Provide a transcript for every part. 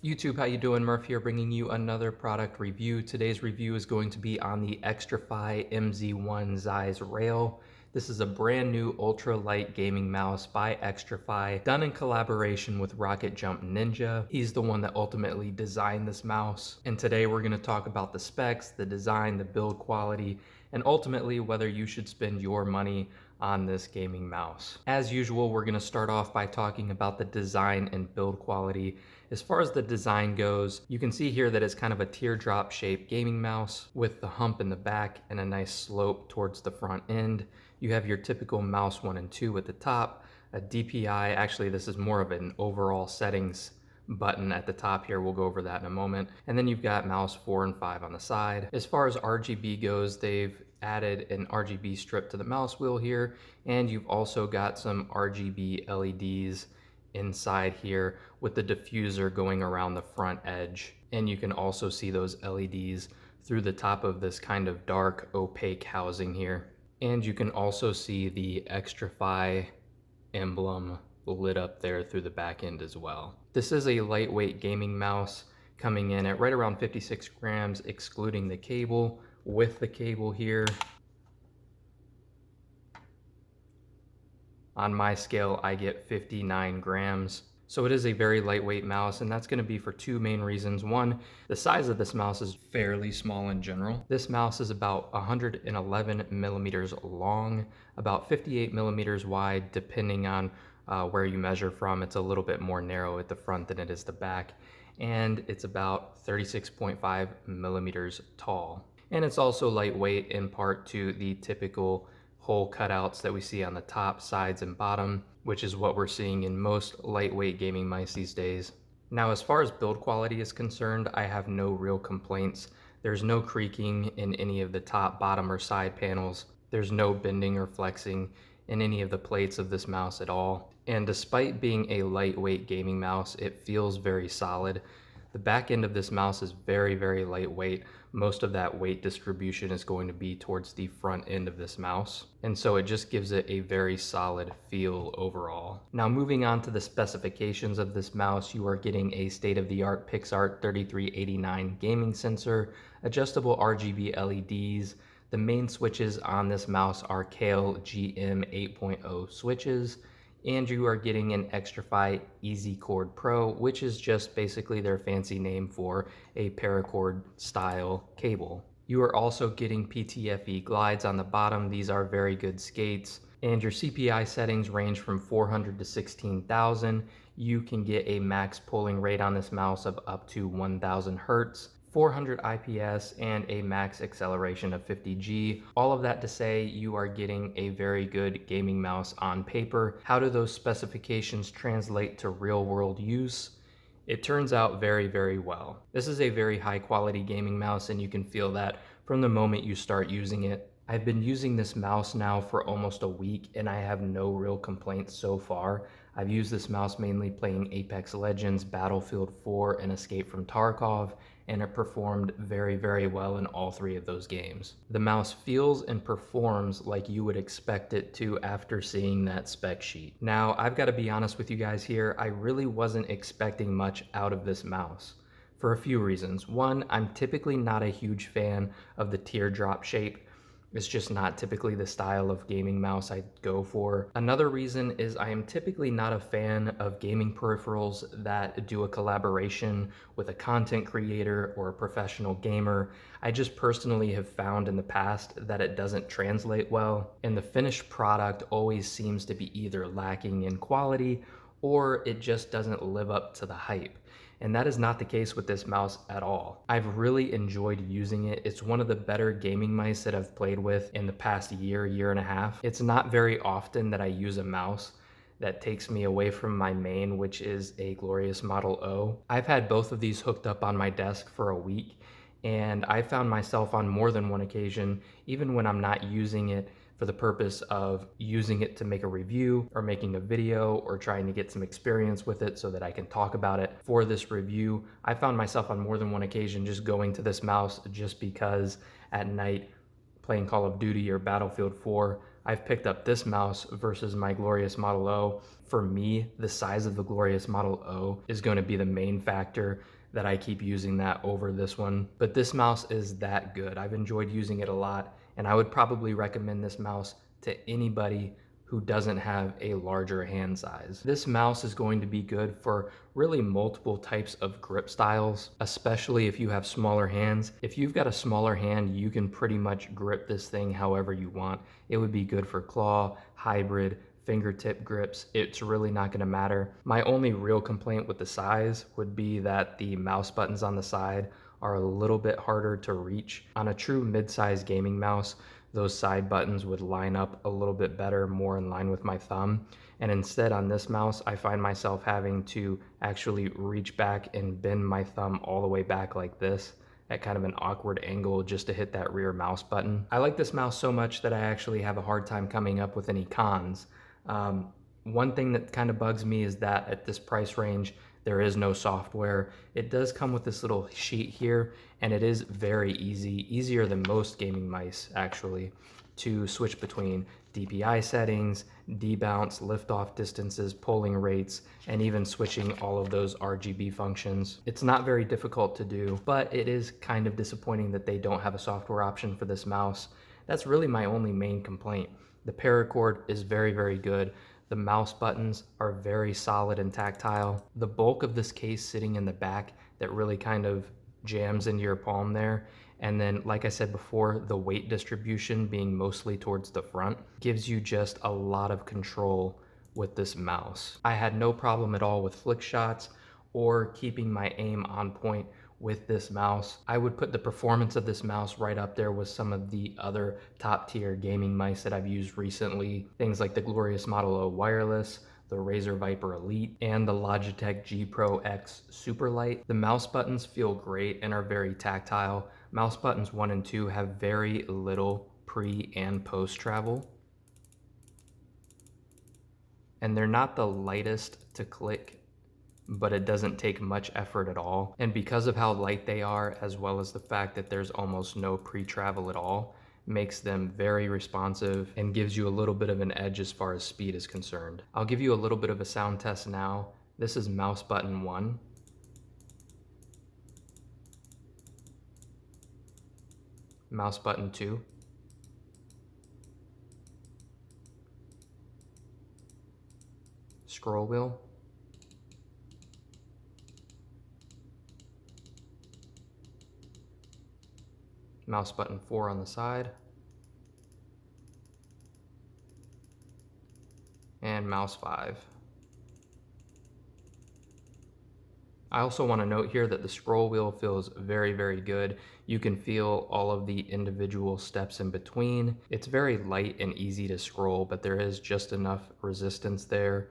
YouTube, how you doing? Murph here, bringing you another product review. Today's review is going to be on the Xtrfy MZ1 Zeiss Rail. This is a brand new ultra light gaming mouse by Xtrfy, done in collaboration with Rocket Jump Ninja. He's the one that ultimately designed this mouse. And today we're going to talk about the specs, the design, the build quality, and ultimately whether you should spend your money on this gaming mouse. As usual, we're going to start off by talking about the design and build quality. As far as the design goes, you can see here that it's kind of a teardrop shaped gaming mouse with the hump in the back and a nice slope towards the front end. You have your typical mouse 1 and 2 at the top, a DPI, actually this is more of an overall settings button at the top here. We'll go over that in a moment. And then you've got mouse 4 and 5 on the side. As far as RGB goes, they've added an RGB strip to the mouse wheel here, and you've also got some RGB LEDs inside here with the diffuser going around the front edge. And you can also see those LEDs through the top of this kind of dark opaque housing here. And you can also see the Xtrfy emblem lit up there through the back end as well. This is a lightweight gaming mouse coming in at right around 56 grams, excluding the cable. With the cable here, on my scale, I get 59 grams. So it is a very lightweight mouse, and that's going to be for two main reasons. One, the size of this mouse is fairly small in general. This mouse is about 111 millimeters long, about 58 millimeters wide, depending on where you measure from. It's a little bit more narrow at the front than it is the back, and it's about 36.5 millimeters tall. And it's also lightweight in part to the typical hole cutouts that we see on the top, sides, and bottom, which is what we're seeing in most lightweight gaming mice these days. Now, as far as build quality is concerned, I have no real complaints. There's no creaking in any of the top, bottom, or side panels. There's no bending or flexing in any of the plates of this mouse at all. And despite being a lightweight gaming mouse, it feels very solid. The back end of this mouse is very, very lightweight. Most of that weight distribution is going to be towards the front end of this mouse. And so it just gives it a very solid feel overall. Now, moving on to the specifications of this mouse, you are getting a state-of-the-art PixArt 3389 gaming sensor, adjustable RGB LEDs. The main switches on this mouse are Kale GM 8.0 switches, and you are getting an Xtrfy EasyCord Pro, which is just basically their fancy name for a paracord style cable. You are also getting PTFE glides on the bottom. These are very good skates, and your CPI settings range from 400 to 16,000. You can get a max polling rate on this mouse of up to 1,000 Hertz. 400 IPS, and a max acceleration of 50G. All of that to say you are getting a very good gaming mouse on paper. How do those specifications translate to real world use? It turns out very, very well. This is a very high quality gaming mouse, and you can feel that from the moment you start using it. I've been using this mouse now for almost a week, and I have no real complaints so far. I've used this mouse mainly playing Apex Legends, Battlefield 4, and Escape from Tarkov, and it performed very, very well in all three of those games. The mouse feels and performs like you would expect it to after seeing that spec sheet. Now, I've got to be honest with you guys here, I really wasn't expecting much out of this mouse for a few reasons. One, I'm typically not a huge fan of the teardrop shape. It's just not typically the style of gaming mouse I go for. Another reason is I am typically not a fan of gaming peripherals that do a collaboration with a content creator or a professional gamer. I just personally have found in the past that it doesn't translate well, and the finished product always seems to be either lacking in quality or it just doesn't live up to the hype. And that is not the case with this mouse at all. I've really enjoyed using it. It's one of the better gaming mice that I've played with in the past year, year and a half. It's not very often that I use a mouse that takes me away from my main, which is a Glorious Model O. I've had both of these hooked up on my desk for a week, and I found myself on more than one occasion, even when I'm not using it for the purpose of using it to make a review or making a video or trying to get some experience with it so that I can talk about it for this review. I found myself on more than one occasion just going to this mouse just because at night playing Call of Duty or Battlefield 4, I've picked up this mouse versus my Glorious Model O. For me, the size of the Glorious Model O is going to be the main factor that I keep using that over this one. But this mouse is that good. I've enjoyed using it a lot, and I would probably recommend this mouse to anybody who doesn't have a larger hand size. This mouse is going to be good for really multiple types of grip styles, especially if you have smaller hands. If you've got a smaller hand, you can pretty much grip this thing however you want. It would be good for claw, hybrid, fingertip grips. It's really not going to matter. My only real complaint with the size would be that the mouse buttons on the side are a little bit harder to reach. On a true mid-size gaming mouse, those side buttons would line up a little bit better, more in line with my thumb. And instead on this mouse, I find myself having to actually reach back and bend my thumb all the way back like this at kind of an awkward angle just to hit that rear mouse button. I like this mouse so much that I actually have a hard time coming up with any cons. One thing that kind of bugs me is that at this price range, there is no software. It does come with this little sheet here, and it is very easy, easier than most gaming mice actually, to switch between DPI settings, debounce, lift-off distances, polling rates, and even switching all of those RGB functions. It's not very difficult to do, but it is kind of disappointing that they don't have a software option for this mouse. That's really my only main complaint. The paracord is very, very good. The mouse buttons are very solid and tactile. The bulk of this case sitting in the back that really kind of jams into your palm there. And then, like I said before, the weight distribution being mostly towards the front gives you just a lot of control with this mouse. I had no problem at all with flick shots or keeping my aim on point with this mouse. I would put the performance of this mouse right up there with some of the other top tier gaming mice that I've used recently. Things like the Glorious Model O Wireless, the Razer Viper Elite, and the Logitech G Pro X Superlight. The mouse buttons feel great and are very tactile. Mouse buttons 1 and 2 have very little pre and post travel. And they're not the lightest to click, but it doesn't take much effort at all. And because of how light they are, as well as the fact that there's almost no pre-travel at all, makes them very responsive and gives you a little bit of an edge as far as speed is concerned. I'll give you a little bit of a sound test now. This is mouse button 1. Mouse button 2. Scroll wheel. Mouse button 4 on the side. And mouse 5. I also want to note here that the scroll wheel feels very, very good. You can feel all of the individual steps in between. It's very light and easy to scroll, but there is just enough resistance there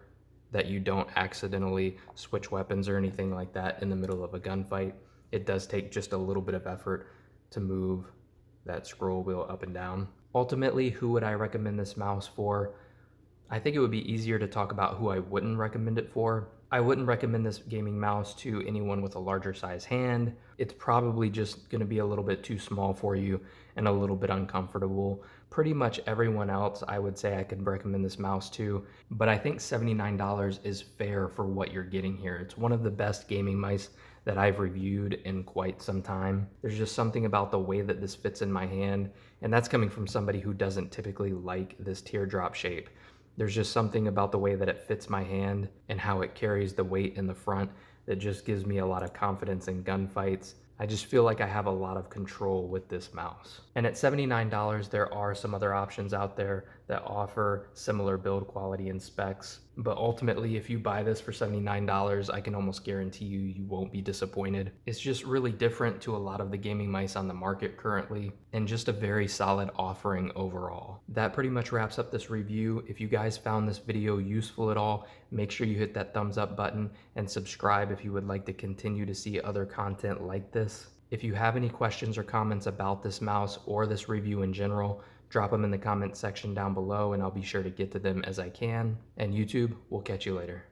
that you don't accidentally switch weapons or anything like that in the middle of a gunfight. It does take just a little bit of effort to move that scroll wheel up and down. Ultimately, who would I recommend this mouse for? I think it would be easier to talk about who I wouldn't recommend it for. I wouldn't recommend this gaming mouse to anyone with a larger size hand. It's probably just going to be a little bit too small for you and a little bit uncomfortable. Pretty much everyone else I would say I could recommend this mouse to, but I think $79 is fair for what you're getting here. It's one of the best gaming mice that I've reviewed in quite some time. There's just something about the way that this fits in my hand, and that's coming from somebody who doesn't typically like this teardrop shape. There's just something about the way that it fits my hand and how it carries the weight in the front that just gives me a lot of confidence in gunfights. I just feel like I have a lot of control with this mouse. And at $79, there are some other options out there that offer similar build quality and specs. But ultimately, if you buy this for $79, I can almost guarantee you won't be disappointed. It's just really different to a lot of the gaming mice on the market currently, and just a very solid offering overall. That pretty much wraps up this review. If you guys found this video useful at all, make sure you hit that thumbs up button and subscribe if you would like to continue to see other content like this. If you have any questions or comments about this mouse or this review in general, drop them in the comment section down below and I'll be sure to get to them as I can. And YouTube, we'll catch you later.